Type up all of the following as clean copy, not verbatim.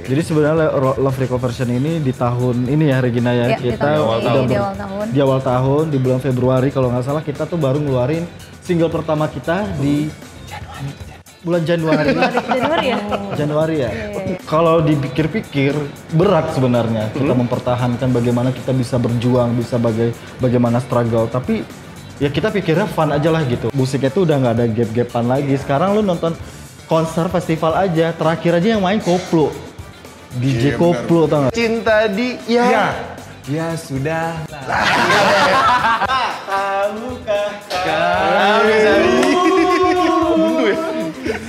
Jadi sebenarnya Love Reconversion ini di tahun ini ya Regina ya, kita di awal tahun di bulan Februari kalau nggak salah kita tuh baru ngeluarin single pertama kita di bulan Januari. Januari ya. Kalau dipikir-pikir berat sebenarnya kita mempertahankan bagaimana kita bisa berjuang, bisa bagaimana struggle. Tapi ya kita pikirnya fun aja lah gitu. Musiknya tuh udah nggak ada gap-gapan lagi. Sekarang lu nonton konser festival aja, terakhir aja yang main Koplo. DJ Koplo tau gak? Cinta di Ya sudah. Tahukah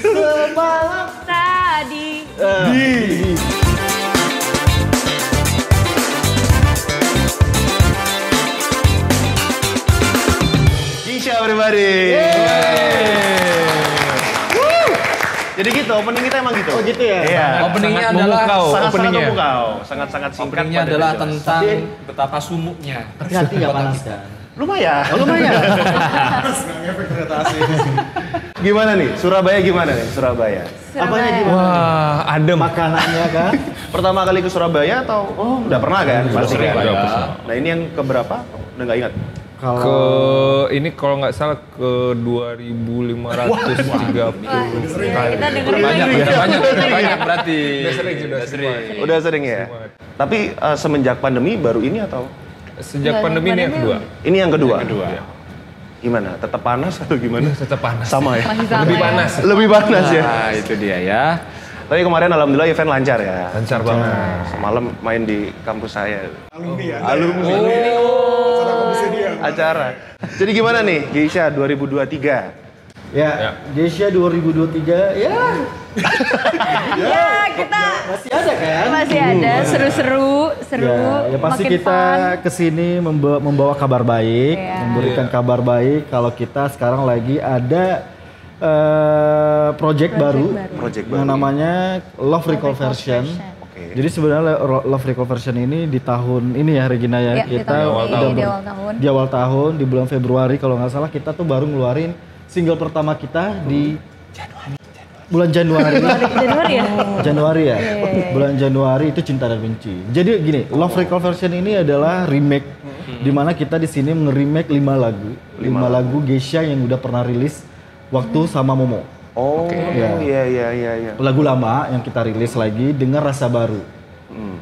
Semalam tadi. Kisha everybody. Jadi gitu, opening kita emang gitu. Oh gitu ya? Iya. Openingnya adalah Sangat-sangat memukau. Sangat-sangat singkat. openingnya pada adalah jelas. tentang betapa sumuknya. Hati-hati nggak panas kan? Lumayan. Oh, lumayan. Gimana nih? Surabaya gimana nih? Surabaya. Apanya gimana? Wah, adem. Makanannya kan? Pertama kali ke Surabaya atau udah pernah kan? Pasti sering, kan? udah pernah. Nah ini yang keberapa? Udah nggak ingat? Ini kalau nggak salah ke 2530 kali. Kita dengerin Banyak berarti. Sudah sering. Udah sering ya? Tapi semenjak pandemi baru ini atau? Sejak pandemi ini yang kedua. Ini yang kedua? Iya. Gimana? Tetap panas atau gimana? Tetap panas. Sama ya? Masih sama Lebih ya. panas. Lebih panas ya? Nah, itu dia ya. Tapi kemarin alhamdulillah event lancar ya? Lancar banget. Semalam main di kampus saya. Alumni ya. Alumni. Salah komisi dia. Acara. Jadi gimana nih Geisha 2023? Ya, Geisha 2023 ya Ya, kita masih ada kan? masih ada seru-seru, Ya pasti makin kita fun. kesini membawa kabar baik, Iya. memberikan kabar baik kalau kita sekarang lagi ada project baru Project yang baru. namanya Love Reconversion. Oke. Jadi sebenarnya Love Reconversion ini di tahun ini ya Regina ya, Ya, di kita tahun udah ini, di awal tahun. di awal tahun di bulan Februari kalau nggak salah kita tuh baru ngeluarin single pertama kita di bulan Januari. Januari ya? Januari ya? Bulan Januari itu Cinta dan Benci. Jadi gini, Love Reconversion ini adalah remake di mana kita di sini nge-remake 5 lagu. 5 lagu Geisha yang udah pernah rilis waktu sama Momo. Oh Ya. iya. Lagu lama yang kita rilis lagi dengan rasa baru.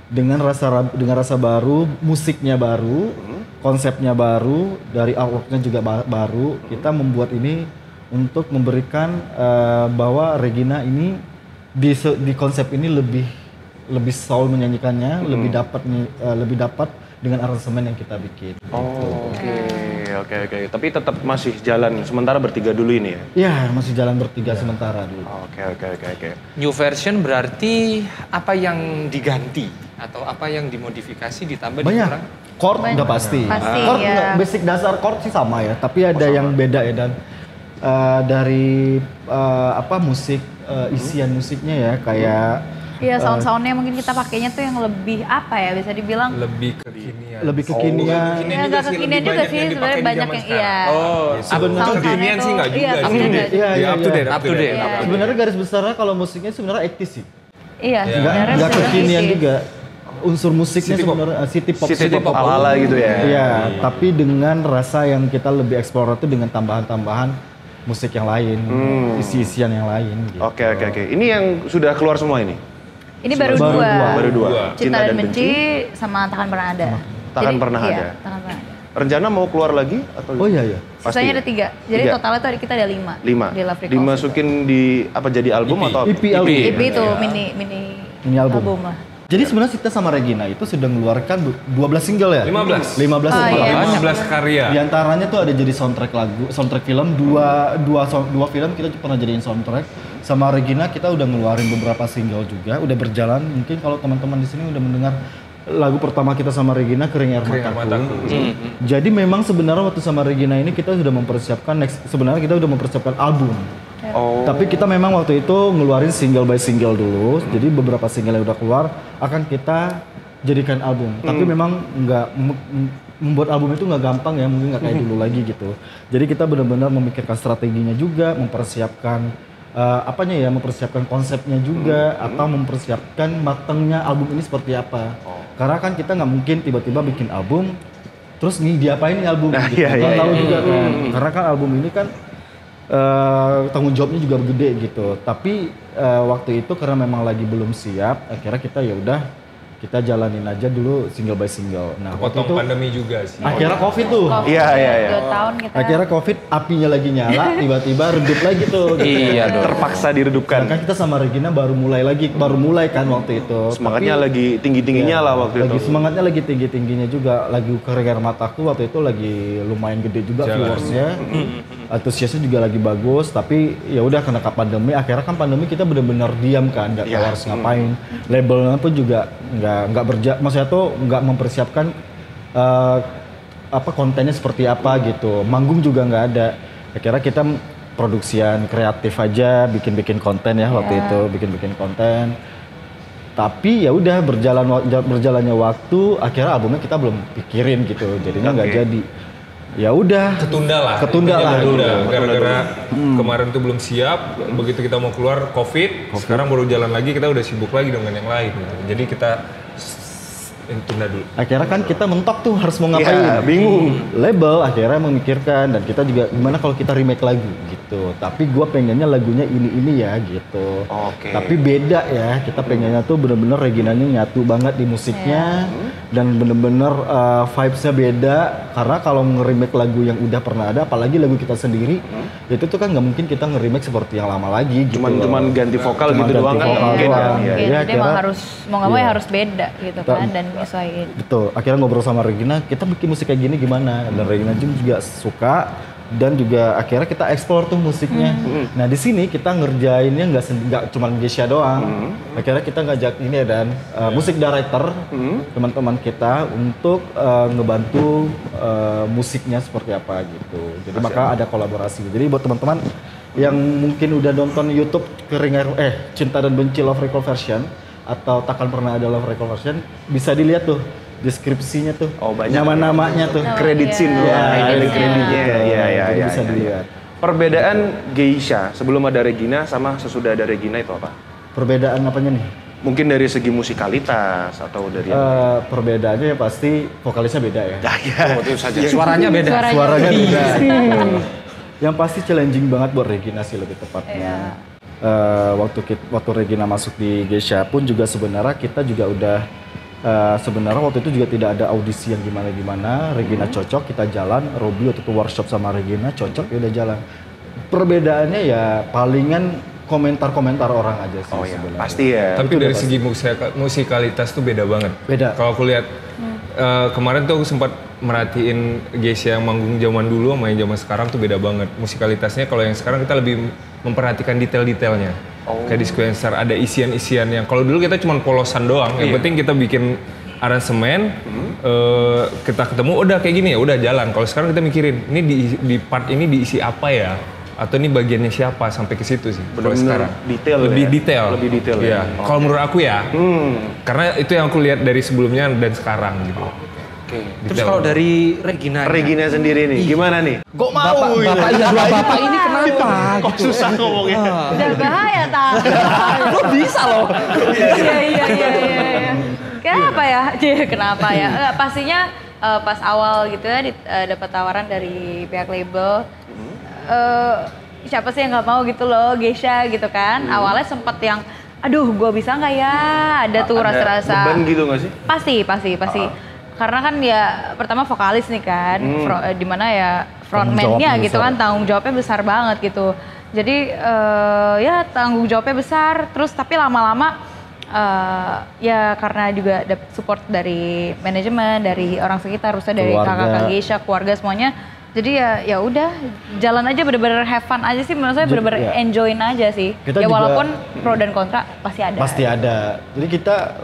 Dengan rasa baru, musiknya baru, konsepnya baru, dari artworknya juga baru. Kita membuat ini untuk memberikan bahwa Regina ini di konsep ini lebih soul menyanyikannya, lebih dapat dengan aransemen yang kita bikin. Oh, oke. Tapi tetap masih jalan sementara bertiga dulu ini ya? Ya masih jalan bertiga sementara dulu. Oke. New version berarti apa yang diganti atau apa yang dimodifikasi ditambah Banyak. dikurang? Chord udah pasti. Pasti, Chord ya. nggak, basic dasar chord sih sama ya, tapi ada yang beda ya dan dari musik isian musiknya ya kayak Iya, sound-soundnya mungkin kita pakainya tuh yang lebih apa ya, bisa dibilang Lebih kekinian. lebih kekinian. ya nggak kekinian juga sih, sebenarnya banyak yang iya. Oh, sebenarnya kekinian sih nggak juga. Iya, sih. kekinian. Iya, iya, Up to date, Up to date. Iya. Sebenarnya garis besarnya kalau musiknya sebenarnya 80s sih. Iya, sebenarnya Nggak sebenarnya kekinian sih. juga. Unsur musiknya City pop. sebenarnya City pop ala-ala gitu ya? Iya, tapi dengan rasa yang kita lebih eksplor itu dengan tambahan-tambahan musik yang lain, isi-isian yang lain. Gitu. Oke. Ini yang sudah keluar semua ini? Ini baru Baru dua. dua. Baru dua. Cinta dan Benci sama Takkan Pernah Ada. Takkan Pernah iya, Ada. Takkan Pernah Ada. Rencana mau keluar lagi atau? Oh iya. Pasti Sisanya ya? ada 3. Jadi Tiga. totalnya tuh kita ada 5. 5. Di Love Reconversion. Dimasukin di apa jadi album EP. atau? EP album. EP itu mini Mini album. lah. Jadi sebenarnya kita sama Regina itu sudah mengeluarkan 12 single ya? 15. 15 Oh, single. iya. 15 karya. Di antaranya tuh ada jadi soundtrack film, dua film kita pernah jadiin soundtrack. Sama Regina kita udah ngeluarin beberapa single juga, udah berjalan. Mungkin kalau teman-teman di sini udah mendengar lagu pertama kita sama Regina Kering Air Mataku. Jadi memang sebenarnya waktu sama Regina ini kita sudah mempersiapkan sebenarnya kita udah mempersiapkan album. Oh. Tapi kita memang waktu itu ngeluarin single by single dulu. Jadi beberapa single yang udah keluar akan kita jadikan album. Tapi memang nggak membuat album itu nggak gampang ya, mungkin nggak kayak dulu lagi gitu. Jadi kita benar-benar memikirkan strateginya juga, mempersiapkan apanya ya, mempersiapkan konsepnya juga atau mempersiapkan matangnya album ini seperti apa. Karena kan kita nggak mungkin tiba-tiba bikin album terus nih diapain nih album gitu. Nggak tahu juga kan. Karena kan album ini kan tanggung jawabnya juga gede gitu. Tapi waktu itu karena memang lagi belum siap, akhirnya kita ya udah kita jalanin aja dulu single by single. Nah, waktu Potong itu pandemi juga sih. akhirnya Covid tuh. Iya. 2 tahun kita. Akhirnya Covid, apinya lagi nyala, tiba-tiba redup lagi tuh. Iya dong. Terpaksa diredupkan. Kan kita sama Regina baru mulai kan waktu itu. Semangatnya lagi tinggi-tingginya lah waktu itu. Semangatnya lagi tinggi-tingginya juga, lagi kerengar mataku waktu itu lagi lumayan gede juga viewersnya. Antusiasnya juga lagi bagus, tapi ya udah karena pandemi, akhirnya kan pandemi kita benar-benar diam kan, nggak tahu harus ngapain. Labelnya pun juga maksudnya tuh nggak mempersiapkan kontennya seperti apa gitu. Manggung juga nggak ada. Akhirnya kita produksian kreatif aja, bikin konten ya waktu itu, bikin konten. Tapi ya udah berjalannya waktu, akhirnya albumnya kita belum pikirin gitu, jadinya nggak jadi. Ya udah. Ketunda lah. Gara-gara kemarin tuh belum siap, begitu kita mau keluar COVID, sekarang baru jalan lagi, kita udah sibuk lagi dengan yang lain gitu. Jadi kita tunda dulu. Akhirnya kan kita mentok tuh harus mau ngapain. Bingung. Label akhirnya memikirkan, dan kita juga gimana kalau kita remake lagu gitu. Tapi gua pengennya lagunya ini ya gitu. Tapi beda ya, kita pengennya tuh bener-bener Reginanya nyatu banget di musiknya. Dan bener-bener vibes-nya beda. Karena kalau nge-remake lagu yang udah pernah ada, apalagi lagu kita sendiri, itu tuh kan nggak mungkin kita nge-remake seperti yang lama lagi gitu. Cuman ganti vokal gitu doang kan mungkin ya. Jadi emang harus mau nggak mau ya harus beda gitu kan, dan nyesuaiin. Betul, akhirnya ngobrol sama Regina, kita bikin musik kayak gini gimana? Dan Regina juga suka, dan juga akhirnya kita eksplor tuh musiknya. Nah di sini kita ngerjainnya nggak cuma Geisha doang. Akhirnya kita ngajak ini dan musik director teman-teman kita untuk ngebantu musiknya seperti apa gitu. Jadi maka ada kolaborasi. Jadi buat teman-teman yang mungkin udah nonton YouTube Cinta dan Benci Love Record Version atau Takkan Pernah Ada Love Record Version, bisa dilihat tuh deskripsinya tuh, nama-namanya tuh, kredit scene tuh, ada kreditnya. Jadi bisa dilihat. Perbedaan Geisha sebelum ada Regina sama sesudah ada Regina itu apa? Perbedaan apanya nih? Mungkin dari segi musikalitas atau dari perbedaannya ya pasti vokalisnya beda ya. Itu saja. Suaranya beda. Suaranya beda. Yang pasti challenging banget buat Regina sih lebih tepatnya. Waktu Regina masuk di Geisha pun juga sebenarnya kita juga udah sebenarnya waktu itu juga tidak ada audisi yang gimana-gimana. Regina cocok, kita jalan. Robby waktu itu workshop sama Regina cocok, ya udah jalan. Perbedaannya ya palingan komentar-komentar orang aja sih sebenarnya. Pasti ya. Tapi dari segi musikalitas tuh beda banget. Beda. Kalau aku lihat kemarin tuh aku sempat merhatiin Geisha yang manggung zaman dulu sama yang zaman sekarang tuh beda banget. Musikalitasnya kalau yang sekarang kita lebih memperhatikan detail-detailnya. Kayak di Sequencer ada isian-isian yang kalau dulu kita cuma polosan doang. Yang penting kita bikin aransemen, kita ketemu udah kayak gini ya udah jalan. Kalau sekarang kita mikirin ini di part ini diisi apa ya? Atau ini bagiannya siapa sampai ke situ sih. Kalau sekarang detail lebih ya? detail. Lebih detail ya. Kalau menurut aku ya. Karena itu yang aku lihat dari sebelumnya dan sekarang gitu. Terus kalau dari Regina sendiri nih, gimana nih? Kok mau bapak ini kenapa? Kok susah ngomongnya? Udah bahaya Kok bisa loh? Iya. Kenapa ya? Pastinya pas awal gitu ya dapat tawaran dari pihak label. Siapa sih yang nggak mau gitu loh, Geisha gitu kan? Awalnya sempet yang, aduh gue bisa nggak ya? Ada tuh rasa-rasa. Beban gitu nggak sih? Pasti. Karena kan ya pertama vokalis nih kan, dimana ya frontman-nya gitu kan, tanggung jawabnya besar banget gitu. Jadi ya tanggung jawabnya besar, terus tapi lama-lama ya karena juga dapet support dari manajemen, dari orang sekitar, dari kakak-kakak Geisha, keluarga semuanya. Jadi ya udah jalan aja, bener-bener have fun aja sih, menurut saya bener-bener enjoyin aja sih. Ya walaupun pro dan kontra pasti ada. Pasti ada. Jadi kita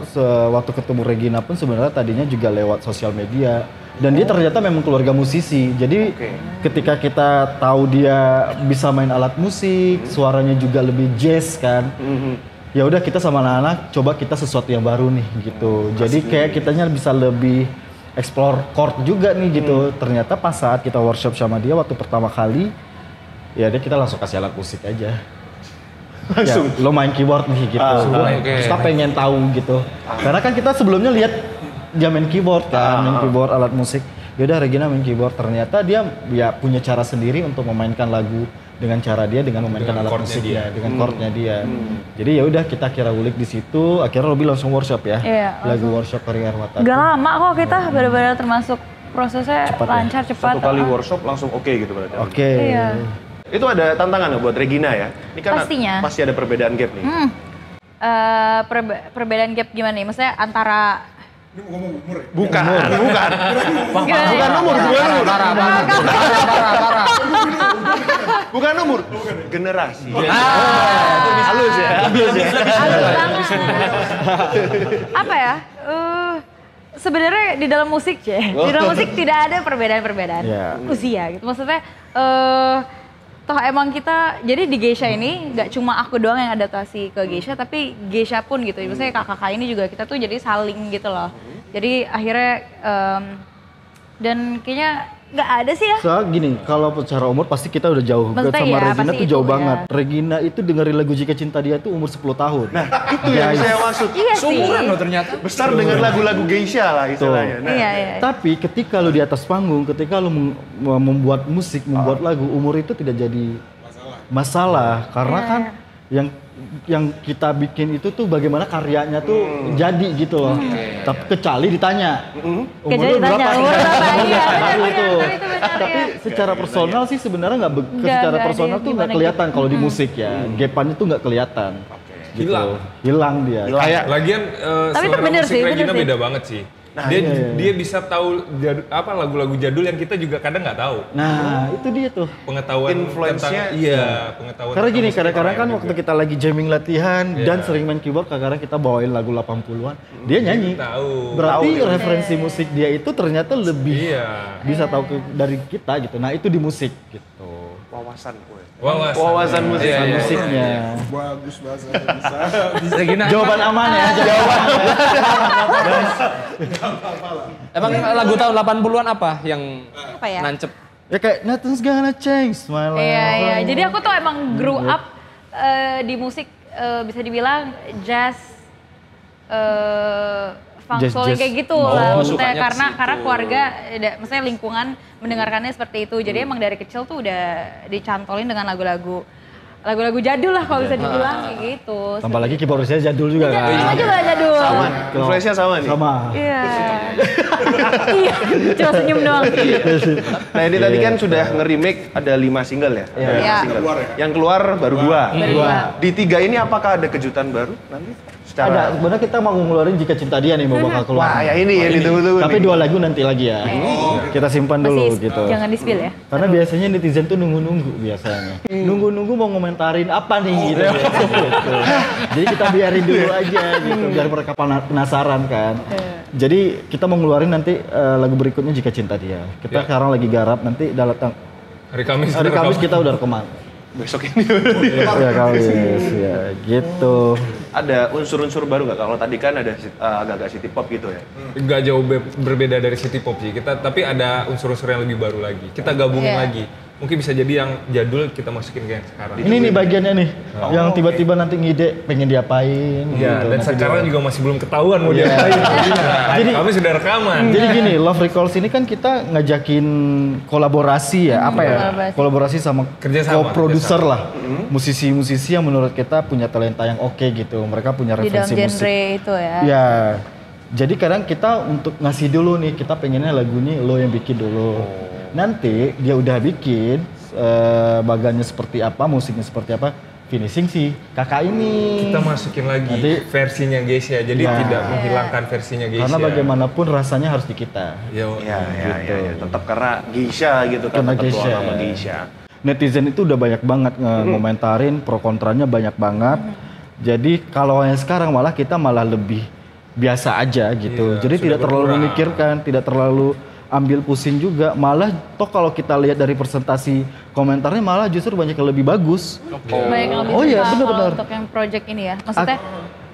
waktu ketemu Regina pun sebenarnya tadinya juga lewat sosial media. Dan dia ternyata memang keluarga musisi. Jadi ketika kita tahu dia bisa main alat musik, suaranya juga lebih jazz kan. Ya udah kita sama anak-anak coba kita sesuatu yang baru nih gitu. Jadi kayak kitanya bisa lebih explore chord juga nih gitu. Ternyata pas saat kita workshop sama dia waktu pertama kali, ya kita langsung kasih alat musik aja. Langsung. Ya, lo main keyboard nih gitu. Kita pengen tahu gitu. Karena kan kita sebelumnya lihat dia main keyboard kan, main keyboard alat musik. Yaudah Regina main keyboard, ternyata dia ya punya cara sendiri untuk memainkan lagu dengan cara dia, dengan memainkan alat musiknya, dengan chordnya dia. Jadi ya udah kita kira ulik di situ, akhirnya Robi langsung workshop ya. Iya, lagu workshop Karya Arwata. Gak lama kok kita benar-benar termasuk prosesnya Cepat ya? lancar, cepat. Satu kali workshop langsung oke gitu berarti. Oke. Iya. Itu ada tantangan nggak buat Regina ya? Ini kan Pastinya. pasti ada perbedaan gap nih. Perbedaan gap gimana nih? Maksudnya antara Ini mau ngomong umur ya? Bukan. gimana Bukan nih? umur, Parah. bukan umur, generasi. Halus ya. Halus banget. Apa ya? Sebenarnya di dalam musik di dalam musik tidak ada perbedaan-perbedaan usia gitu. Maksudnya toh emang kita, jadi di Geisha ini nggak cuma aku doang yang adaptasi ke Geisha, tapi Geisha pun gitu. Maksudnya kakak-kakak ini juga kita tuh jadi saling gitu loh. Jadi akhirnya dan kayaknya nggak ada sih ya. Soalnya gini, kalau secara umur pasti kita udah jauh. Maksudnya sama ya, Regina pasti tuh itu, jauh ya. banget. Regina itu dengerin lagu Jika Cinta Dia tuh umur 10 tahun. Nah, itu yang saya maksud. Iya sih. Seumuran loh ternyata. Besar dengan lagu-lagu geisha lah istilahnya. Nah, Iya. Tapi ketika lu di atas panggung, ketika lu membuat musik, membuat lagu, umur itu tidak jadi masalah. Karena kan yang kita bikin itu tuh bagaimana karyanya tuh jadi gitu loh. Tapi kecuali ditanya, umur lu berapa? Umur berapa? Iya, Baru itu. benar, Tapi secara personal sih sebenarnya secara nggak personal ada tuh nggak gimana kelihatan kalau di musik ya. Gapannya tuh nggak kelihatan. Gitu. Hilang dia. Kayak Lagian Tapi itu selera bener musik sih, Regina bener sih. beda banget sih. Dia bisa tahu lagu-lagu jadul yang kita juga kadang nggak tahu. nah, itu dia tuh. Pengetahuan Influence-nya, pengetahuan. Karena gini, tentang musik kadang-kadang kan lain waktu juga. kita lagi jamming latihan dan sering main keyboard, kadang-kadang kita bawain lagu 80-an, dia nyanyi. Tahu. Berarti referensi musik dia itu ternyata lebih Iya. bisa tahu dari kita gitu. Nah, itu di musik gitu. wawasan gue. Wawasan musik. Iya, iya. Musiknya. Bagus bahasa bisa. Regina, Jawaban aman ya, jawaban. emang lagu tahun 80-an apa yang apa ya? nancep? Ya kayak nothing's gonna change my life. Iya. Jadi aku tuh emang grew up di musik bisa dibilang jazz, funk Jazz, soul jazz. kayak gitu lah. Maksudnya sukanya ke karena situ. keluarga, maksudnya lingkungan mendengarkannya seperti itu. Jadi emang dari kecil tuh udah dicantolin dengan lagu-lagu jadul lah kalau bisa dibilang kayak gitu. Tambah lagi keyboardnya jadul juga kan. Iya juga jadul. Sama, influence-nya sama nih. Sama. Iya. Iya, cuma senyum doang. Nah ini tadi kan sudah nge-remake ada 5 single ya? Ada lima Iya. single. Yang keluar baru 2. Dua. Di 3 ini apakah ada kejutan baru nanti? Ada, Secara... sebenarnya kita mau ngeluarin Jika Cinta Dia nih mau bakal keluar. Wah ya ini yang ditunggu-tunggu Tapi nih. 2 lagu nanti lagi ya. Kita simpan dulu Masih gitu. jangan di-spill ya. Karena biasanya netizen tuh nunggu-nunggu biasanya. Nunggu-nunggu mau ngomentarin apa nih gitu. Gitu. Jadi kita biarin dulu aja gitu biar mereka penasaran kan. Jadi kita mau ngeluarin nanti lagu berikutnya Jika Cinta Dia. Kita sekarang lagi garap, nanti Hari Kamis. hari Kamis kita udah rekaman. Besok ini Iya Kamis ya gitu. ada unsur-unsur baru nggak? Kalau tadi kan ada agak-agak city pop gitu ya? Nggak jauh berbeda dari city pop sih. Tapi ada unsur-unsur yang lebih baru lagi. Kita gabungin lagi. Mungkin bisa jadi yang jadul kita masukin ke yang sekarang. Ini nih bagiannya nih, yang tiba-tiba nanti ngide pengen diapain Ya, gitu. dan Nanti sekarang juga masih belum ketahuan mau Iya. diapain. Jadi- Kami sudah rekaman. Jadi gini, Love Records ini kan kita ngajakin kolaborasi ya, apa ya? Kolaborasi sama Kerjasama, co-producer lah. Musisi-musisi yang menurut kita punya talenta yang oke gitu. Mereka punya Di dalam referensi musik. genre itu ya. Ya. Jadi kadang kita untuk ngasih dulu nih, kita pengennya lagunya lo yang bikin dulu. Nanti dia udah bikin bagannya seperti apa, musiknya seperti apa, finishing sih kakak ini. Kita masukin lagi Nanti- versinya Geisha, jadi Ya. tidak menghilangkan versinya Geisha. Karena bagaimanapun rasanya harus di kita. Ya, tetap karena geisha gitu kan, Karena tetap geisha. nama geisha. Netizen itu udah banyak banget ngomentarin, pro kontranya banyak banget. Jadi kalau yang sekarang malah kita malah lebih biasa aja gitu. Iya, Jadi sudah tidak terlalu berkurang. memikirkan, tidak terlalu ambil pusing juga. Malah toh kalau kita lihat dari presentasi komentarnya malah justru banyak yang lebih bagus. Banyak yang lebih Oh iya, suka benar-benar. kalau untuk yang project ini ya. Maksudnya,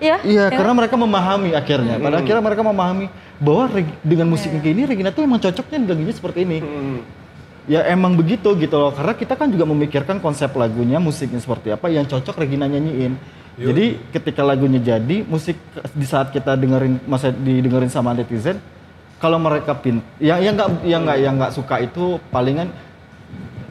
iya. Iya, karena mereka memahami akhirnya. Pada akhirnya mereka memahami bahwa dengan musik yang kayak ini Regina tuh emang cocoknya di lagunya seperti ini. ya emang begitu gitu loh, karena kita kan juga memikirkan konsep lagunya, musiknya seperti apa yang cocok Regina nyanyiin. Jadi ketika lagunya jadi, musik di saat kita dengerin, masa didengerin sama netizen, kalau mereka yang nggak suka itu palingan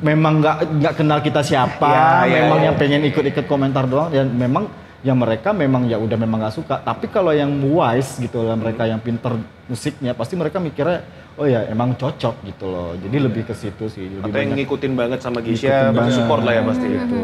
memang nggak kenal kita siapa, memang yang pengen ikut-ikut komentar doang, dan memang yang mereka memang ya udah memang nggak suka. Tapi kalau yang wise gitu lah, mereka yang pinter musiknya, pasti mereka mikirnya oh ya emang cocok gitu loh. Jadi lebih ke situ sih. Atau yang ngikutin banget sama Gisha, support lah ya pasti. Gitu.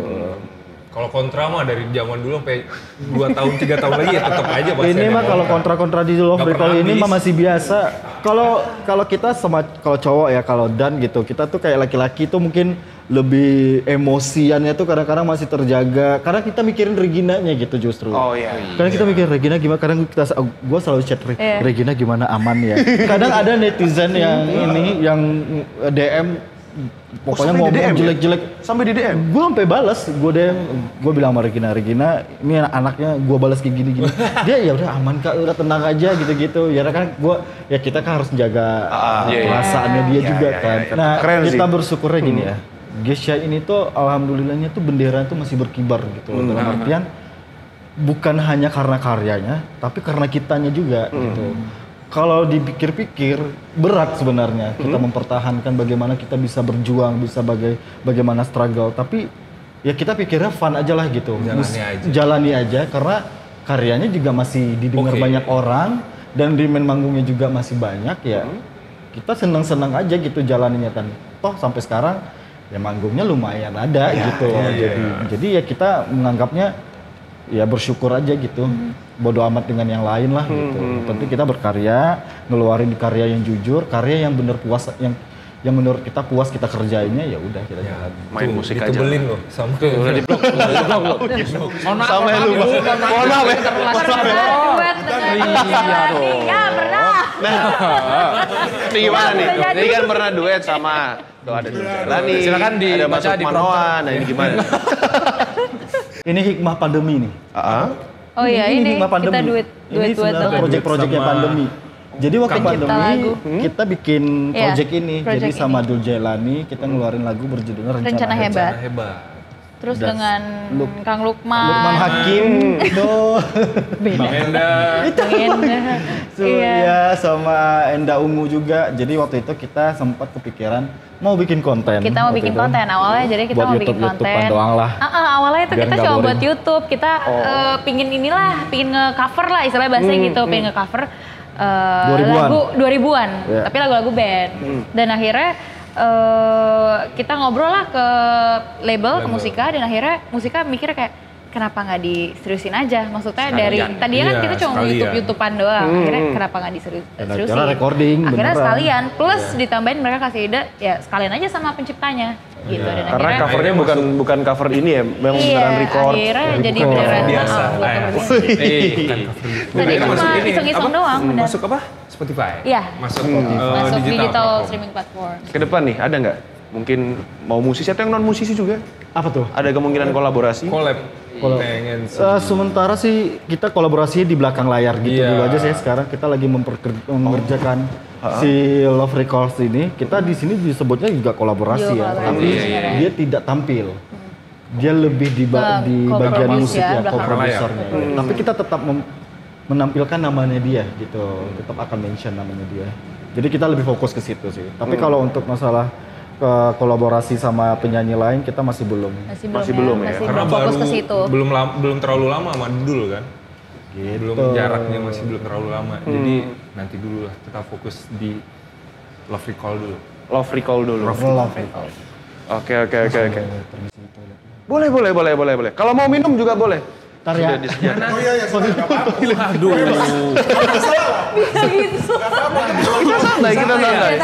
Kalau kontra mah dari zaman dulu sampai 2 tahun 3 tahun lagi ya tetap aja pasti. Ini mah kalau kontra-kontra di Love Recall ini mah masih biasa. Kalau kita sama kalau cowok ya, kalau Dan gitu, kita tuh kayak laki-laki tuh mungkin lebih emosiannya tuh kadang-kadang masih terjaga. Karena kita mikirin Reginanya gitu justru. Oh iya. Karena kita mikirin Regina gimana, kadang gue selalu chat Regina gimana, aman ya. Kadang ada netizen yang yang DM pokoknya ngomong jelek-jelek sampai di DM. Gue sampai balas, gue bilang sama Regina, ini anaknya gue balas kayak gini-gini. Dia ya udah aman Kak, udah tenang aja gitu-gitu. Ya kan kita kan harus jaga perasaannya dia juga kan. Nah, kita bersyukurnya gini ya. Gisha ini tuh alhamdulillahnya tuh bendera tuh masih berkibar gitu loh. Dalam artian bukan hanya karena karyanya, tapi karena kitanya juga gitu. Kalau dipikir-pikir berat sebenarnya kita mempertahankan bagaimana kita bisa berjuang, bisa bagaimana struggle. Tapi ya kita pikirnya fun aja lah gitu. Jalani aja karena karyanya juga masih didengar banyak orang dan demand manggungnya juga masih banyak ya. Kita senang-senang aja gitu jalaninya kan. Toh sampai sekarang ya manggungnya lumayan ada gitu. Jadi ya kita menganggapnya ya bersyukur aja gitu. Bodo amat dengan yang lain lah gitu. Penting kita berkarya, ngeluarin karya yang jujur, karya yang bener puas, yang menurut kita puas kita kerjainnya, ya udah kita jalan. Main musik aja. Ditebelin loh sama udah di blok. Sama lu. Mohon maaf ya. Duet dengan ya pernah. Ini gimana nih? Ini kan pernah duet sama tuh ada Jelani. Silakan dibaca di Manoa. Nah ini gimana? Ini hikmah pandemi nih. Oh iya, ini hikmah pandemi. kita duet sebenarnya project-projectnya pandemi. Jadi waktu pandemi kita bikin project ini. Jadi sama Dul Jelani kita ngeluarin lagu berjudul Rencana Hebat. Terus dengan Kang Lukman Hakim itu Bang Enda. Iya, sama Enda Ungu juga. Jadi waktu itu kita sempat kepikiran mau bikin konten. Kita mau bikin konten awalnya, jadi kita mau bikin konten. Doang lah. Awalnya itu kita coba buat YouTube. Kita pingin nge-cover lah istilahnya bahasanya gitu, pingin nge-cover lagu 2000-an, tapi lagu-lagu band. Dan akhirnya kita ngobrol lah ke label, ke Musika, dan akhirnya Musika mikir kayak kenapa nggak diseriusin aja, maksudnya dari tadinya kan kita cuma YouTube-YouTubean doang, akhirnya kenapa nggak diseriusin, recording, akhirnya sekalian, plus ditambahin mereka kasih ide, ya sekalian aja sama penciptanya gitu. Dan karena covernya bukan cover ini ya, yang beneran record. Akhirnya jadi beneran biasa. Tadi cuma iseng-iseng doang. Masuk apa? Spotify? Iya. Masuk digital streaming platform. Ke depan nih, ada nggak? Mungkin mau musisi atau yang non musisi juga? Apa tuh? Ada kemungkinan kolaborasi? Pengen sementara sih kita kolaborasi di belakang layar gitu dulu aja sih. Sekarang kita lagi mengerjakan si Love Records ini. Kita di sini disebutnya juga kolaborasi ya. Tapi dia tidak tampil. Dia lebih di bagian musik ya, co-producernya. Tapi kita tetap menampilkan namanya dia gitu. Tetap akan mention namanya dia. Jadi kita lebih fokus ke situ sih. Tapi kalau untuk masalah kolaborasi sama penyanyi lain kita masih belum ya. Karena fokus ke situ. Belum terlalu lama sama dulu kan. Gitu. Belum jaraknya masih belum terlalu lama. Jadi nanti dulu lah kita fokus di Love Recall dulu. Love Recall dulu. Oke. Boleh. Kalau mau minum juga boleh. Ntar ya. Oh iya, Aduh. Kita santai.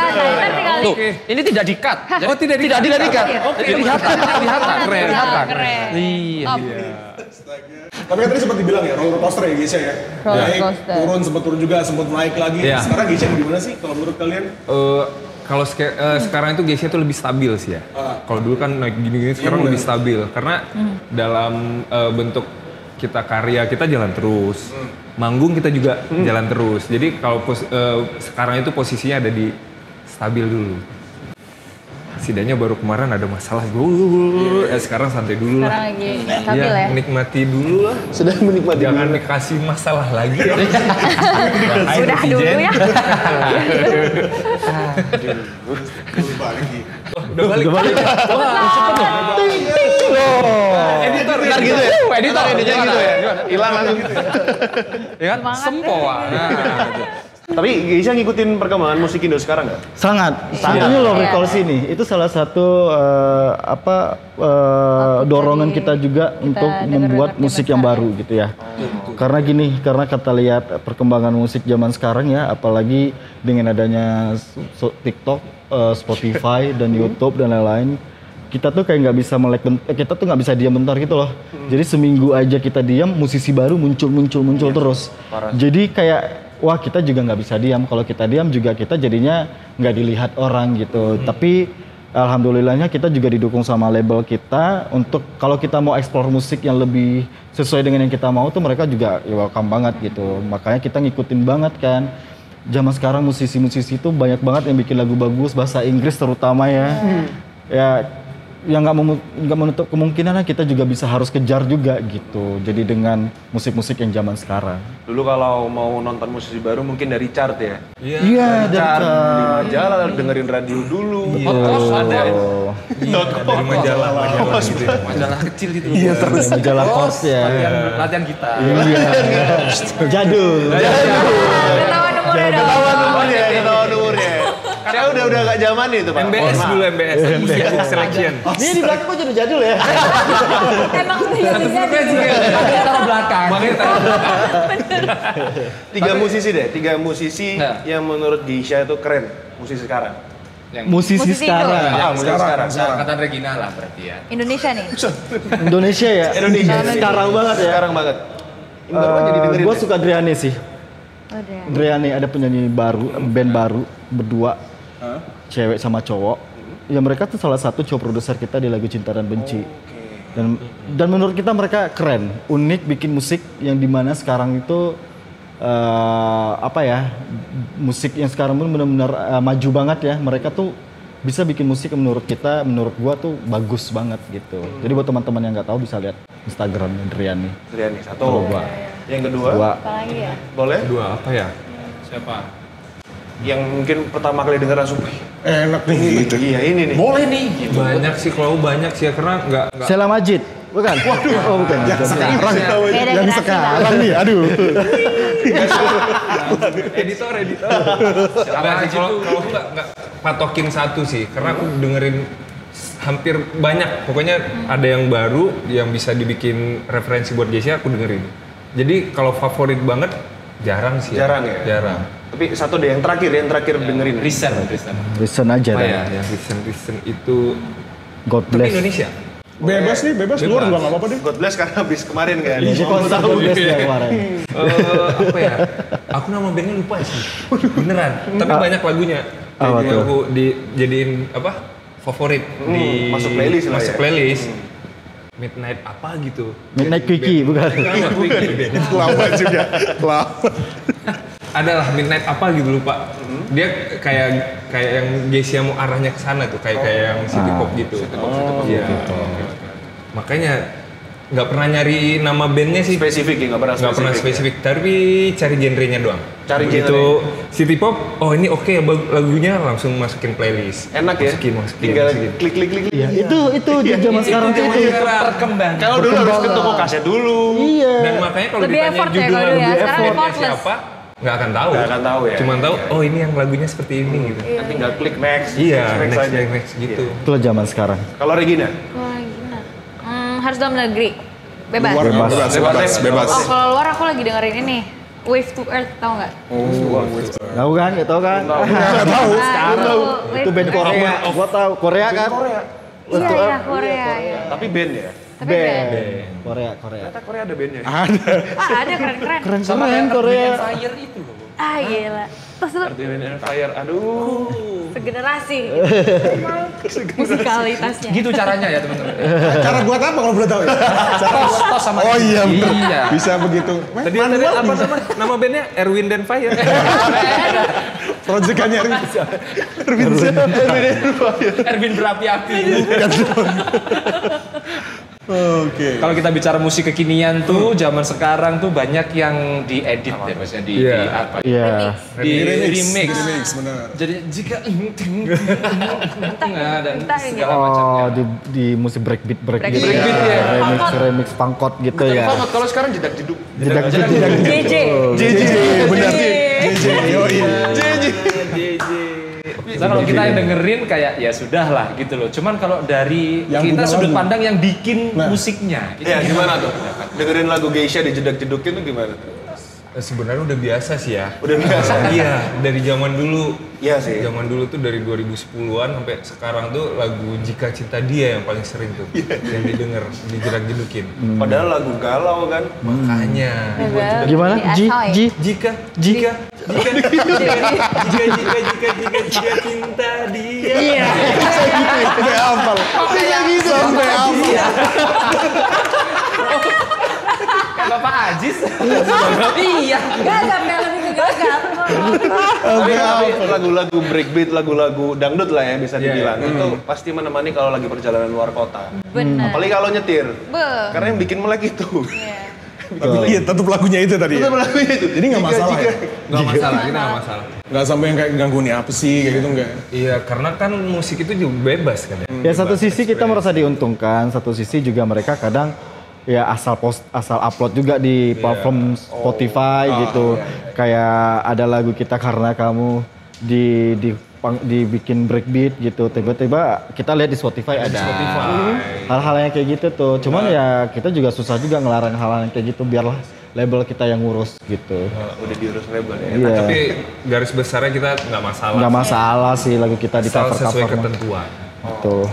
Tuh, ini tidak di-cut. Oh, tidak di-cut. Keren. Iya. Tapi kan tadi sempat dibilang ya, roller coaster ya Gisha ya. Naik, turun, sempat turun juga, sempat naik lagi. Sekarang Gisha gimana sih kalau menurut kalian? Kalau sekarang itu Gisha tuh lebih stabil sih ya. Kalau dulu kan naik gini-gini, sekarang lebih stabil. Karena dalam bentuk kita karya, kita jalan terus. Manggung kita juga jalan terus. Jadi kalau sekarang itu posisinya ada di stabil dulu. setidaknya baru kemarin ada masalah sekarang santai dulu lah. Sekarang lagi stabil ya. Menikmati dulu lah. Sudah menikmati. Jangan dikasih masalah lagi ya. Udah dulu ya. Udah balik. Wah, cepet loh. Editor gitu ya. Editornya gitu ya. Hilang langsung. Ya kan? Sempoa. Tapi Geisha ngikutin perkembangan musik Indo sekarang nggak? Sangat. Ini loh Recall sini. Itu salah satu dorongan kita juga untuk membuat musik yang baru gitu ya. Karena gini, karena kita lihat perkembangan musik zaman sekarang ya, apalagi dengan adanya TikTok, Spotify dan YouTube dan lain-lain, kita tuh kayak nggak bisa kita tuh nggak bisa diam bentar gitu loh. Jadi seminggu aja kita diam, musisi baru muncul terus. Jadi kayak wah kita juga nggak bisa diam. Kalau kita diam juga kita jadinya nggak dilihat orang gitu. Tapi alhamdulillahnya kita juga didukung sama label kita untuk kalau kita mau eksplor musik yang lebih sesuai dengan yang kita mau tuh mereka juga ya welcome banget gitu. Makanya kita ngikutin banget kan. Zaman sekarang musisi-musisi itu banyak banget yang bikin lagu bagus bahasa Inggris terutama ya. Ya yang nggak menutup kemungkinan kita juga bisa harus kejar juga gitu. Jadi dengan musik-musik yang zaman sekarang. Dulu kalau mau nonton musisi baru mungkin dari chart ya. Iya, dari chart. Di majalah dengerin radio dulu. Podcast ada. Dari majalah gitu. Majalah kecil gitu. Iya terus majalah pos ya. Latihan gitar. Iya. Jadul. Ketahuan umurnya dong. Ketahuan umurnya. Saya udah gak zaman itu Pak. MBS dulu MBS. Music Book Selection. Ini di belakang kok jadi jadul ya? Emang udah jadi. Taruh belakang. Tiga musisi yang menurut Geisha itu keren musisi sekarang. Musisi sekarang. Musisi sekarang. Angkatan Regina lah berarti ya. Indonesia nih. Indonesia ya? Indonesia. Sekarang banget ya? Sekarang banget. Baru dengerin. Gue suka Driane sih. Oh, Driane ada penyanyi baru, band baru berdua, cewek sama cowok. Ya mereka tuh salah satu co-produser kita di lagu Cinta dan Benci. Dan menurut kita mereka keren, unik, bikin musik yang dimana sekarang itu musik yang sekarang pun benar-benar maju banget ya. Mereka tuh bisa bikin musik yang menurut kita, menurut gua tuh bagus banget gitu. Jadi buat teman-teman yang nggak tahu bisa lihat Instagramnya Driane. Driane satu. Yang kedua. Apa lagi ya? Boleh? Kedua apa ya? Siapa? Yang mungkin pertama kali denger langsung Enak nih gitu. Iya ini nih. Boleh nih. Gitu. Banyak sih kalau banyak sih karena nggak. Sheila Majid, bukan? Waduh, oh bukan. Yang sekarang nih, aduh. Editor. Kalau aku nggak patokin satu sih, karena aku dengerin hampir banyak. Pokoknya ada yang baru yang bisa dibikin referensi buat Geisha, aku dengerin. Jadi kalau favorit banget jarang sih. Jarang ya? Jarang. Tapi satu deh yang terakhir dengerin. Listen aja Apa dah. ya? Yang recent itu God tapi bless. Indonesia. Bebas luar juga nggak apa-apa deh. God bless karena habis kemarin kan. Iya, konser God bless ya kemarin. Apa ya? Aku nama bandnya lupa sih. Beneran. Tapi banyak lagunya. Jadi aku dijadiin favorit di masuk playlist lah ya. Playlist. Midnight apa gitu. Midnight Quickie, bukan? Lama juga. Lama. Adalah Midnight apa gitu lupa. Dia kayak yang Geisha mau arahnya ke sana tuh, kayak yang city pop gitu. Iya. Makanya nggak pernah nyari nama bandnya sih. Spesifik ya, nggak pernah spesifik. Tapi cari genrenya doang. Cari gitu city pop, oh ini oke lagunya, langsung masukin playlist. Enak ya? Tinggal klik. Iya, itu di zaman sekarang tuh itu. Perkembang. Kalau dulu harus ke toko kaset dulu. Iya. Dan makanya kalau Lebih ditanya effort ya judul kalau dulu ya, lagunya sekarang effortless. siapa, nggak akan tahu. Nggak akan tahu ya. Cuman tahu, oh ini yang lagunya seperti ini gitu. Nanti tinggal klik next. Iya, aja. next gitu. Itulah zaman sekarang. Kalau Regina? Harus dalam negeri. Bebas. Bebas. Oh, kalau luar aku lagi dengerin ini. Wave to Earth, tau nggak? Tahu kan? Nggak tahu kan? Nggak tahu. Sekarang itu band Korea. Gua tahu Korea kan? Iya, Korea. Iya. Tapi band ya? Tapi band. Korea. Ternyata Korea ada bandnya. Ada keren-keren. Keren Korea. Fire itu loh. Ah gila. Terus lu Fire, aduh. segenerasi. Musikalitasnya. Gitu caranya ya teman-teman. Cara buat apa kalau boleh tahu ya? Tos sama Oh iya bener. Iya. Bisa begitu. Tadi apa nama bandnya? Erwin dan Fire. Proyekannya Erwin berapi-api. Oke. Kalau kita bicara musik kekinian tuh, zaman sekarang tuh banyak yang diedit ya, maksudnya di apa? Iya. Di remix. Benar. Jadi jika dan segala macamnya. Oh, di musik breakbeat Breakbeat, ya. remix pangkot gitu ya. Banget kalau sekarang jedak-jeduk. Jedak-jeduk. JJ. Benar. JJ. Nah, kalau kita yang dengerin kayak ya sudah lah gitu loh. Cuman kalau dari Yang kita punya sudut lagu. pandang yang bikin musiknya. itu Iya, gimana tuh? Dengerin lagu Geisha dijedak-jedukin tuh gimana tuh? Sebenarnya udah biasa sih ya. Udah biasa? Iya, dari zaman dulu. Iya sih. Zaman dulu tuh dari 2010-an sampai sekarang tuh lagu Jika Cinta Dia yang paling sering tuh. Yang didengar, dijedak-jedukin. Padahal lagu galau kan. Makanya. Gimana? Jika cinta dia. Iya. Sampai hafal. Sampai hafal. Kayak Bapak Ajis. Iya. Gagap ya, lebih ke gagap. Tapi lagu-lagu breakbeat, lagu-lagu dangdut lah ya bisa dibilang. Itu pasti menemani kalau lagi perjalanan luar kota. Benar. Apalagi kalau nyetir. Be. Karena yang bikin melek itu. Tapi iya tetap lagunya itu tadi. Tetap lagunya itu. Jadi nggak masalah ya? Nggak masalah, kita nggak masalah. Nggak sampai yang kayak ganggu nih apa sih kayak gitu nggak? Iya, karena kan musik itu juga bebas kan ya. Ya satu sisi kita merasa diuntungkan, satu sisi juga mereka kadang ya asal upload juga di platform Spotify gitu. Kayak ada lagu kita Karena Kamu dibikin breakbeat gitu. Tiba-tiba kita lihat di Spotify ada hal-hal yang kayak gitu tuh. Cuman ya kita juga susah juga ngelarang hal-hal yang kayak gitu, biarlah label kita yang ngurus gitu. Udah diurus label ya. Iya. Tapi garis besarnya kita nggak masalah. Nggak masalah sih lagu kita di Asal sesuai cover-cover. ketentuan. Tuh.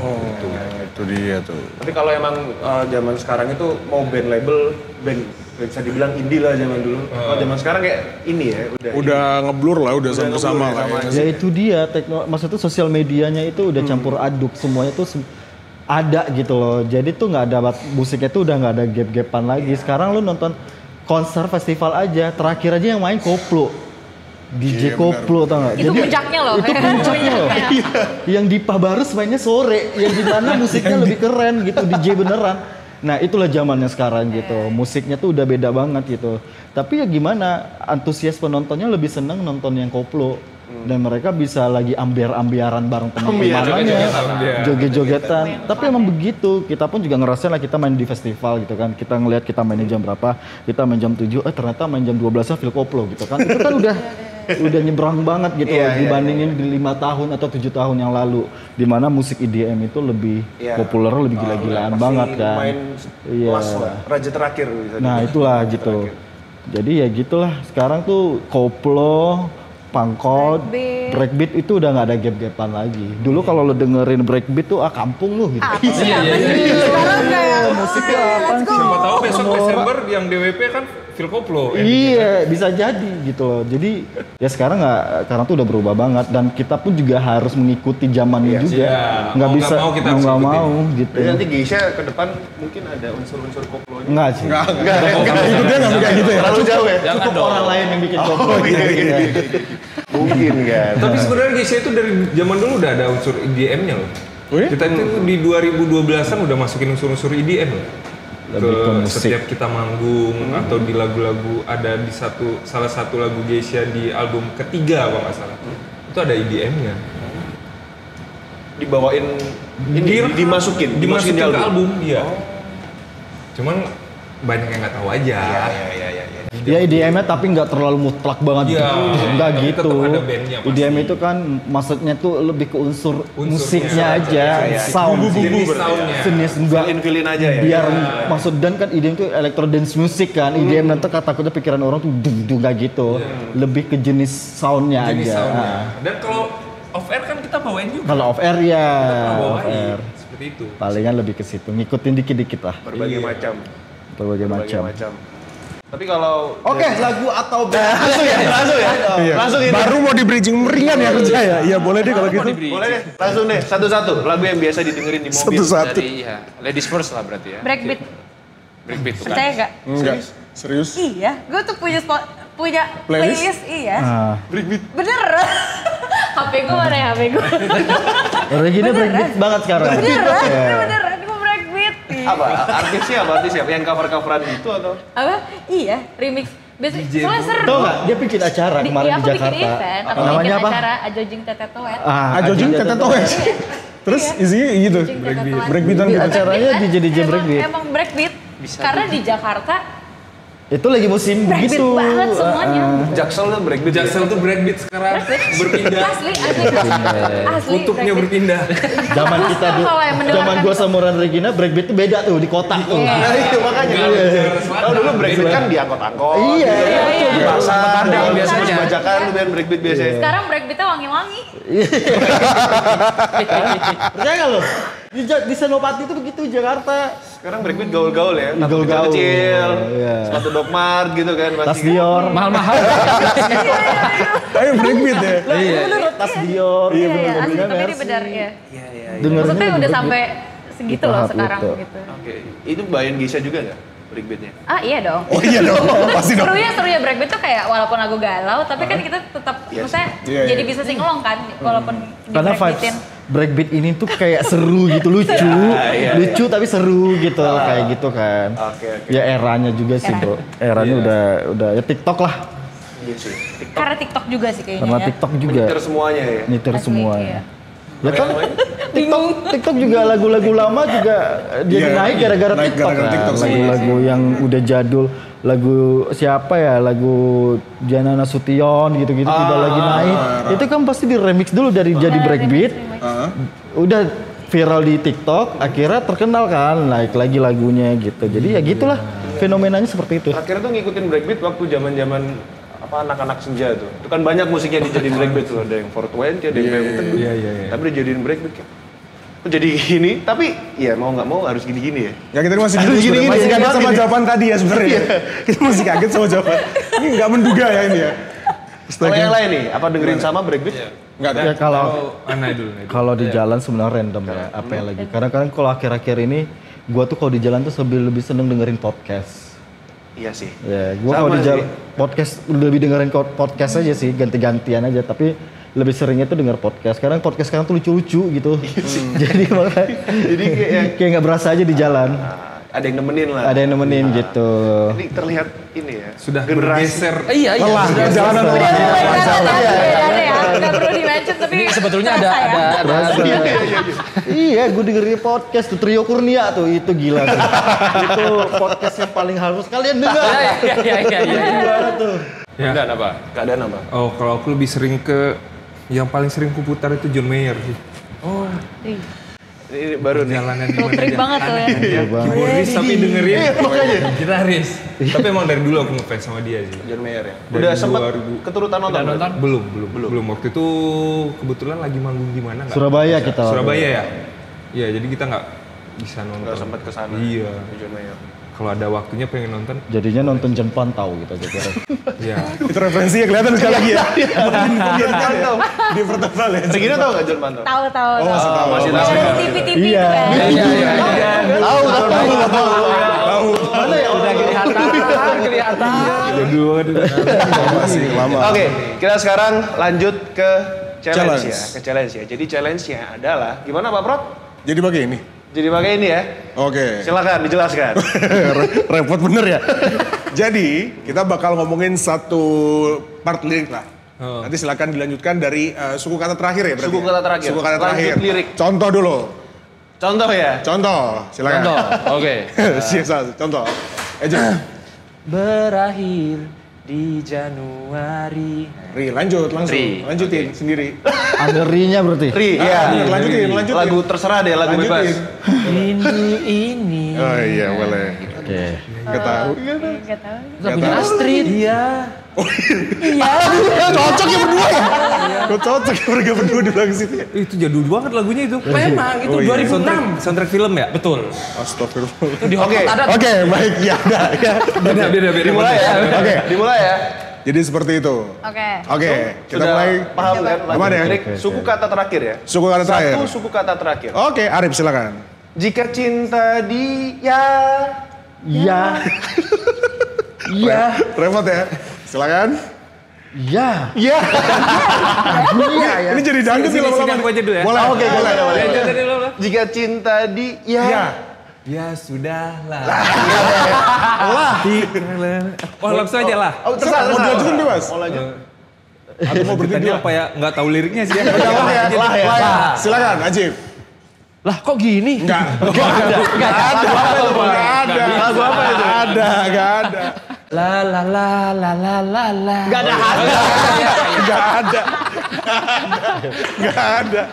Itu dia tuh. Tapi kalau emang zaman sekarang itu mau band label, band bisa dibilang indie lah zaman dulu. Kalau zaman sekarang kayak ini ya, Udah ngeblur lah, udah sama-sama lah. Ya itu dia, maksudnya sosial medianya itu udah campur aduk, semuanya tuh ada gitu loh. Jadi tuh nggak ada musiknya tuh udah nggak ada gap-gapan lagi. Sekarang lu nonton konser festival aja, terakhir aja yang main Koplo. DJ Koplo tau gak? Itu puncaknya loh. Itu puncaknya loh. Yang di Pabarus mainnya sore, yang di mana musiknya lebih keren gitu, DJ beneran. Nah itulah zamannya sekarang gitu, musiknya tuh udah beda banget gitu. Tapi ya gimana, antusias penontonnya lebih seneng nonton yang Koplo. Dan mereka bisa lagi ambiar-ambiaran bareng teman-temannya, joget-jogetan. Tapi emang begitu, kita pun juga ngerasain lah kita main di festival gitu kan. Kita ngelihat kita mainnya jam berapa, kita main jam 7, ternyata main jam 12-nya Phil Koplo gitu kan. Itu kan udah nyebrang banget gitu dibandingin di 5 tahun atau 7 tahun yang lalu. Dimana musik EDM itu lebih populer, lebih gila-gilaan banget kan. Main raja terakhir. Nah itulah gitu. Jadi ya gitulah, sekarang tuh Koplo, pangkot, breakbeat itu udah nggak ada gap-gapan lagi. Dulu kalau lo dengerin breakbeat tuh kampung lu gitu. Iya. Sekarang kayak musiknya apa sih? Siapa tahu besok Desember yang DWP kan Phil Koplo. Iya, bisa jadi gitu loh. Jadi ya sekarang tuh udah berubah banget dan kita pun juga harus mengikuti zamannya juga. Nggak bisa, nggak mau gitu. Jadi nanti Geisha ke depan mungkin ada unsur-unsur koplonya. Enggak sih. Enggak. Itu dia nggak kayak gitu ya. Terlalu jauh ya. Cukup orang lain yang bikin koplo gitu. Mungkin kan. Tapi sebenarnya Geisha itu dari zaman dulu udah ada unsur EDM-nya loh. Oh ya? Kita itu di 2012-an udah masukin unsur-unsur EDM loh. Lebih ke musik. Setiap kita manggung atau di lagu-lagu ada di salah satu lagu Geisha di album ketiga kalau nggak salah. Itu ada EDM-nya. Dibawain dimasukin di ke album, iya. Oh. Cuman banyak yang nggak tahu aja. Iya. Ya EDM-nya tapi nggak terlalu mutlak banget Iya, gitu. Nggak tapi gitu. tetap ada bandnya pasti. EDM itu kan maksudnya tuh lebih ke unsur musiknya aja, Iya. sound, Jenis soundnya. jenis enggak Fill-in aja ya. biar maksud dan kan EDM itu electro dance music kan. EDM nanti takutnya pikiran orang tuh nggak gitu. Lebih ke jenis soundnya Jenis aja. soundnya. Dan kalau off air kan kita bawain juga. Kalau off air ya, Kita off bawain. air. Seperti itu. Palingan lebih ke situ, ngikutin dikit-dikit lah, Berbagai macam. berbagai macam. Tapi kalau Oke, lagu atau band? langsung ya. Iya. Langsung ini. Baru mau di bridging meringan ya kerja ya. Iya boleh deh kalau gitu. Boleh deh, langsung deh satu-satu lagu yang biasa didengerin di mobil. Satu-satu. Dari Ladies First lah berarti ya. Breakbeat. Breakbeat bukan? Percaya gak? Enggak. Serius? Iya, gue tuh punya playlist iya. Ah. Bener. HP gue mana ya HP gue? Regina breakbeat banget sekarang. Beneran, gue breakbeat. Apa? Artisnya yang cover-coveran gitu atau? Apa? Iya, remix. Biasanya soalnya seru. Tau gak? Dia bikin acara kemarin di Jakarta. Aku bikin event, aku bikin acara Ajojing Tetet Toet. Ajojing Tetet Toet. Terus isinya gitu, breakbeatan gitu. Acaranya DJ breakbeat. Emang breakbeat, karena di Jakarta itu lagi musim breakbeat begitu. banget semuanya. Jaksel tuh breakbeat. Jaksel tuh breakbeat sekarang berpindah. Asli. Kutubnya berpindah. Zaman kita zaman gua sama Ran Regina breakbeat tuh beda tuh di kota tuh. Nah itu makanya. Kalau dulu breakbeat kan di angkot-angkot. Iya. Di pasar, biasanya di bajakan lu main breakbeat biasanya. Sekarang breakbeatnya wangi-wangi. Percaya gak lo? Di Senopati itu begitu Jakarta. Sekarang breakbeat gaul-gaul ya. Gaul-gaul. Kecil, Iya. sepatu Doc Mart gitu kan. Tas Dior. Mahal-mahal. Ayo breakbeat ya. Iya. Tas Dior. Iya, asli tapi ini benar ya. Dengarnya Maksudnya udah breakbeat. sampai segitu loh Tahap sekarang itu. gitu. Oke, itu bayan Geisha juga nggak breakbeatnya? Ah iya dong. Oh iya dong, pasti dong. Serunya breakbeat tuh kayak walaupun lagu galau, tapi kan kita tetap maksudnya jadi bisa singelong kan, walaupun Karena vibes breakbeatin. breakbeat ini tuh kayak seru gitu, lucu. Lucu tapi seru gitu, kayak gitu kan. Oke. Ya eranya juga sih bro. Eranya udah ya TikTok lah. Iya sih. Karena TikTok juga sih kayaknya Karena ya. TikTok juga. Nyetir semuanya ya. Nyetir Asli, semua. iya. Ya kan TikTok juga lagu-lagu lama juga jadi Iya, naik gara-gara naik TikTok gara-gara kan. TikTok sih. Lagu-lagu yang udah jadul, lagu siapa ya, lagu Jana Nasution gitu-gitu juga lagi naik. Itu kan pasti di remix dulu dari jadi breakbeat. Udah viral di TikTok, akhirnya terkenal kan, naik lagi lagunya gitu. Jadi ya gitulah fenomenanya seperti itu. Terakhir tuh ngikutin breakbeat waktu zaman-zaman anak-anak senja tuh. Itu kan banyak musiknya dijadiin breakbeat tuh, ada yang 420, ada yang teduh. Tapi dijadiin breakbeat kan. Oh, jadi gini, tapi ya mau nggak mau harus gini-gini ya. Ya kita masih kaget sama jawaban tadi ya sebenarnya. Kita masih kaget sama jawaban. Ini nggak menduga ya ini ya. Kalau yang lain nih, apa dengerin sama breakbeat? Nggak ada. Ya kalau di jalan sebenarnya random ya, apa yang lagi. Karena kan kalau akhir-akhir ini gua tuh kalau di jalan tuh lebih seneng dengerin podcast. Iya sih. Ya, gua kalau di jalan podcast lebih dengerin podcast aja sih, ganti-gantian aja. Tapi lebih seringnya tuh denger podcast. Sekarang podcast sekarang tuh lucu-lucu gitu. Jadi makanya jadi kayak nggak berasa aja di jalan. Ada yang nemenin lah. Ada yang nemenin gitu. Ini terlihat ini ya. Sudah generasi. bergeser. Iya. Jalanan Nggak perlu di-mention tapi Sebetulnya ada Iya, gue dengerin podcast tuh Trio Kurnia tuh, itu gila tuh. Itu podcast yang paling harus kalian dengar. Iya. Gimana tuh? Enggak apa? Keadaan apa? Oh, kalau aku lebih sering ke yang paling sering kuputar itu John Mayer sih. Oh. Ini baru nih. Jalanan di mana trik aja. banget tuh ya. Keyboardis tapi dengerin gitaris. Tapi emang dari dulu aku ngefans sama dia sih. John Mayer ya. Dari Udah sempat 2000. keturutan nonton? Belum. Waktu itu kebetulan lagi manggung di mana nggak? Surabaya kita. Surabaya ya. Iya, jadi kita nggak bisa nonton. Nggak sempat kesana. Iya. John Mayer. Kalau ada waktunya pengen nonton, Jadinya nonton Jam Pantau gitu aja kira. ya. Itu referensinya kelihatan sekali lagi ya. Pantau. Di pertama ya. Regina tahu nggak John Pantau? Tahu. Masih tahu. Ada di TV-TV itu Iya. kan. Tahu. Mana ya udah Kelihatan. masih lama. Oke, kita sekarang lanjut ke challenge Challenge. ya. Ke challenge ya. Jadi challenge-nya adalah gimana Pak Prot? Jadi pakai ini. Jadi pakai ini ya. Oke. Silakan dijelaskan. Repot bener ya. Jadi kita bakal ngomongin satu part lirik lah. Nanti silakan dilanjutkan dari suku kata terakhir ya berarti. Suku kata terakhir. Suku kata Lanjut terakhir. lirik. Contoh dulu. Contoh ya. Contoh. Silakan. Oke. Siap, contoh. Eja. Berakhir di Januari. Ri, lanjut langsung. Ri. Lanjutin sendiri. Ada ri-nya berarti. Ri, ya. Lanjutin. Lagu terserah deh, lagu bebas. Rindu ini. Oh iya, boleh. Oke. Gak tahu. Nggak tahu. Lagunya Astrid. Iya. Cocok ya berdua ya? Kok cocok ya mereka berdua di belakang situ ya? Itu jadul banget lagunya itu. Memang itu Oh, iya. 2006. Soundtrack film ya? Betul. Astagfirullah. Itu di Hotpot ada. Oke, baik. Ya, udah. Ya. Beda. Dimulai ya. Oke. Dimulai ya. Jadi seperti itu. Oke. Oke, kita Sudah mulai. paham kan? Gimana ya? Lirik suku kata terakhir ya. Suku kata terakhir. Satu suku kata terakhir. Oke, Arif silakan. Jika cinta dia Iya. Iya. Repot ya. Silakan. Iya. Iya. Ini jadi dangdut nih lama-lama. Aku aja dulu ya. Boleh. Oke, boleh. Jika cinta di Ya sudahlah. Oh langsung aja lah. Terserah. Mau dilanjutin bebas. Mau lanjut. Atau mau berhenti dulu? Apa ya? Nggak tahu liriknya sih ya. Lah ya. Silakan, Ajib. Lah kok gini? Enggak ada. Enggak ada. La la la la la la la. Gak ada. Enggak ada.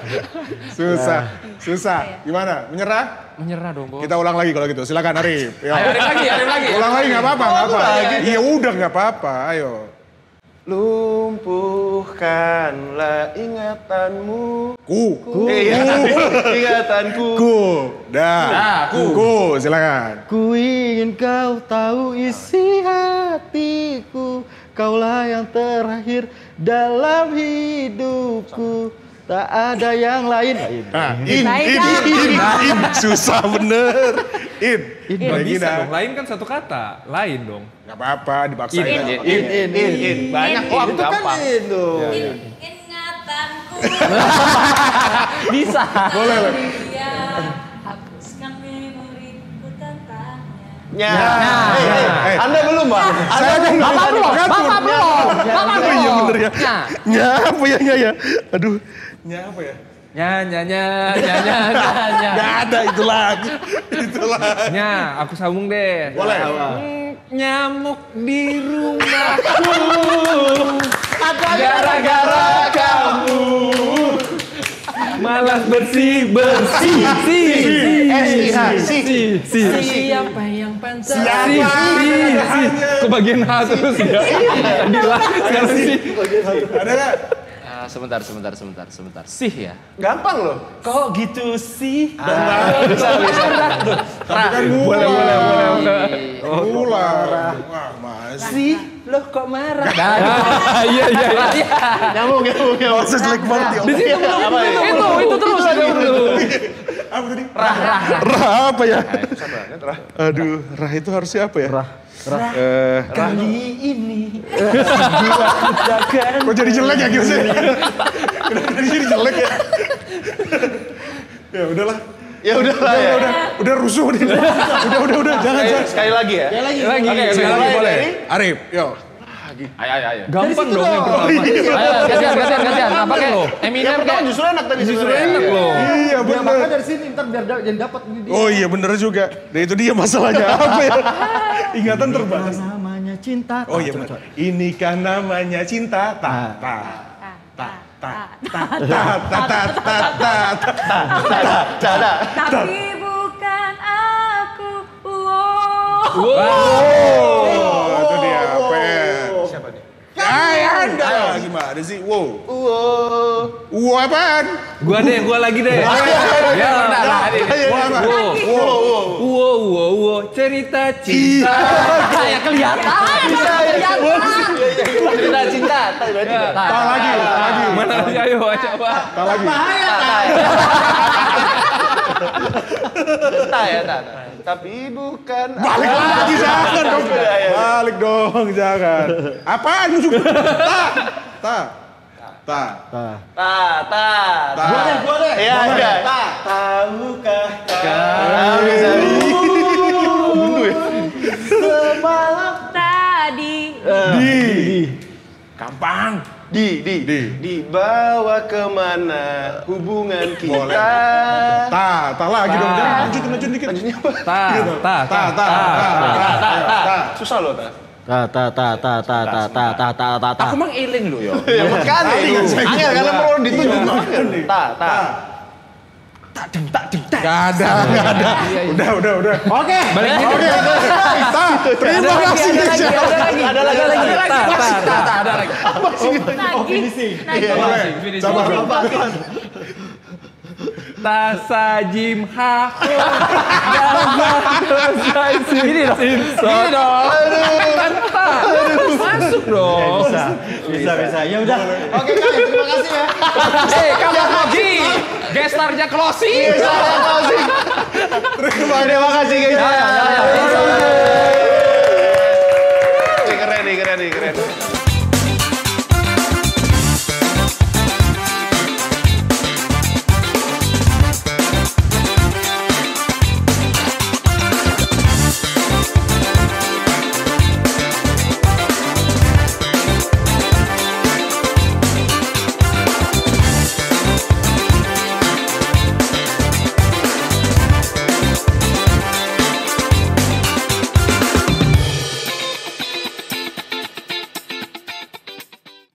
Susah. Gimana? Menyerah dong, Bos. Kita ulang lagi kalau gitu. Silakan Arif. Ayo, Arif lagi. Ulang lagi enggak apa-apa, enggak apa. Iya udah enggak apa-apa. Ayo. Lumpuhkanlah ingatanmu. Ingatanku. Ku, silakan. Ku ingin kau tahu isi hatiku, kaulah yang terakhir dalam hidupku. Tak ada yang lain. In. Susah bener. In. Nggak bisa dong, lain kan satu kata. Lain dong. Gak apa-apa, dipaksain aja. In. Banyak kok, aku gampang. Ingatanku. Bisa. Boleh. Hapuskan memoriku tentangnya. Anda belum, Bang? Saya kan Bapak belum. Iya bener ya. Apa ya? Aduh. Apa ya? Nya. Gak ada itu lagi. Nya, aku sambung deh. Boleh. Nyamuk di rumahku. Gara-gara kamu. Malah bersih. Siapa yang pantas? Kebagian H terus ya. Tadi lah, sekarang sih. Ada gak? Sebentar. Sih ya. Gampang loh. Kok gitu sih? Bisa. Boleh. Ular. Wah, masih. Loh kok marah? Iya. Nyamuk. Masa jelek banget ya. Di situ belum. Itu terus. Apa tadi? Rah apa ya? Aduh, rah itu harusnya apa ya? Rah. Kali ini. Kok jadi jelek ya gitu sih? Kenapa jadi jelek ya? Ya udahlah. Udah rusuh nih. Udah, jangan. Sekali lagi ya. Oke, sekali lagi boleh. Arif, yuk. Ayo. Gampang dong yang pertama. Ayo, gantian. Apa kayak Eminem kayak Justru enak tadi sebenarnya. Enak loh. Iya bener. Makanya dari sini ntar biar jadi dapat ini dia. Oh iya bener juga. Nah itu dia masalahnya apa ya? Ingatan terbatas. Namanya cinta. Oh iya bener. Inikah namanya cinta? Tapi bukan aku. Itu dia apa ya? Siapa nih? Anda gimana sih? Wow apaan? Gua lagi deh. Cerita cinta. kayak kelihatan. Cerita cinta. Tak lagi. Mana lagi? Ayo coba. Tak lagi. Tak. Tapi bukan. Balik lagi jangan dong. Balik dong jangan. Apaan musuh? Gua deh. Iya. Tahukah kau buntu ya? Semalam tadi. Gampang. Dibawa kemana hubungan kita? Tak lagi dong. Lanjutin dikit. Lanjutnya apa? Susah loh, Ta. Aku mang eling lo yo. Ya makanya itu. Angel karena perlu ditunjuk. Gak ada. Udah. Oke. Balik gitu. Terima kasih. Ada lagi. Sabar. Tasajim haho. Ini dong. Masuk dong. Bisa. Ya udah. Oke, Kak. Terima kasih ya. Kamu lagi. Gestarnya closing. Terima kasih guys.